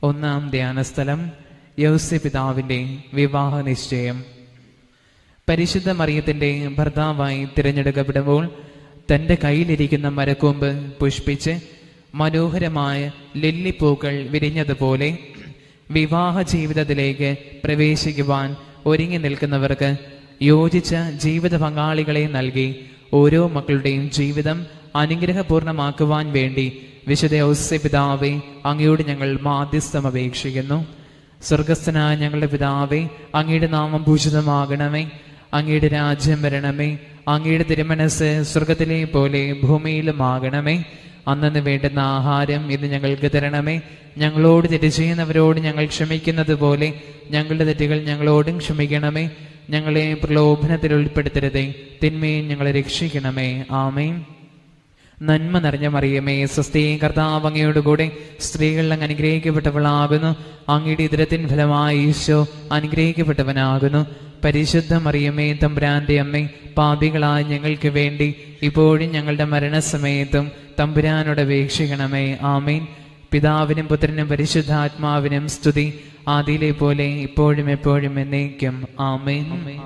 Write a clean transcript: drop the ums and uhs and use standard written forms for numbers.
ഒന്നാം ധ്യാനസ്ഥലം യൗസേപ്പിതാവിന്റെ വിവാഹ നിശ്ചയം. പരിശുദ്ധ മറിയത്തിന്റെ ഭർത്താവായി തിരഞ്ഞെടുക്കപ്പെടുമ്പോൾ തന്റെ കയ്യിലിരിക്കുന്ന മരക്കൊമ്പ് പുഷ്പിച്ച് മനോഹരമായ ലില്ലിപ്പൂക്കൾ വിരിഞ്ഞതുപോലെ വിവാഹ ജീവിതത്തിലേക്ക് പ്രവേശിക്കുവാൻ ഒരുങ്ങി നിൽക്കുന്നവർക്ക് യോജിച്ച ജീവിത പങ്കാളികളെ നൽകി ഓരോ മക്കളുടെയും ജീവിതം അനുഗ്രഹപൂർണമാക്കുവാൻ വേണ്ടി വിശുദ്ധ യൗസേപ്പിതാവേ, അങ്ങയോട് ഞങ്ങൾ മാധ്യസ്ഥം അപേക്ഷിക്കുന്നു. സ്വർഗസ്ഥനായ ഞങ്ങളുടെ പിതാവേ, അങ്ങയുടെ നാമം പൂജിതമാകണമേ. അങ്ങയുടെ രാജ്യം വരണമേ. അങ്ങയുടെ തിരുമനസ് സ്വർഗത്തിലെ പോലെ ഭൂമിയിലുമാകണമേ. അന്നു വേണ്ടുന്ന ആഹാരം ഇന്ന് ഞങ്ങൾക്ക് തരണമേ. ഞങ്ങളോട് തെറ്റ് ചെയ്യുന്നവരോട് ഞങ്ങൾ ക്ഷമിക്കുന്നത് പോലെ ഞങ്ങളുടെ തെറ്റുകൾ ഞങ്ങളോടും ക്ഷമിക്കണമേ. ഞങ്ങളെ പ്രലോഭനത്തിൽ ഉൾപ്പെടുത്തരുതേ, തിന്മയെ ഞങ്ങളെ രക്ഷിക്കണമേ. ആമേൻ. നന്മ നിറഞ്ഞ മറിയമേ, സ്വസ്തി, കർത്താവ് അങ്ങയോടുകൂടെ സ്ത്രീകൾ അങ്ങ് അനുഗ്രഹിക്കപ്പെട്ടവളാകുന്നു. അങ്ങയുടെ ഉദരത്തിൻ ഫലമായി ഈശോ അനുഗ്രഹിക്കപ്പെട്ടവനാകുന്നു. പരിശുദ്ധ മറിയമേ, തമ്പുരാന്റെ അമ്മേ, പാപികളായ ഞങ്ങൾക്ക് വേണ്ടി ഇപ്പോഴും ഞങ്ങളുടെ മരണസമയത്തും തമ്പുരാനോട് അപേക്ഷിക്കണമേ. ആമേൻ. പിതാവിനും പുത്രനും പരിശുദ്ധാത്മാവിനും സ്തുതി, ആദിയിലെ പോലെ ഇപ്പോഴും എപ്പോഴും എന്നേക്കും. ആമേൻ.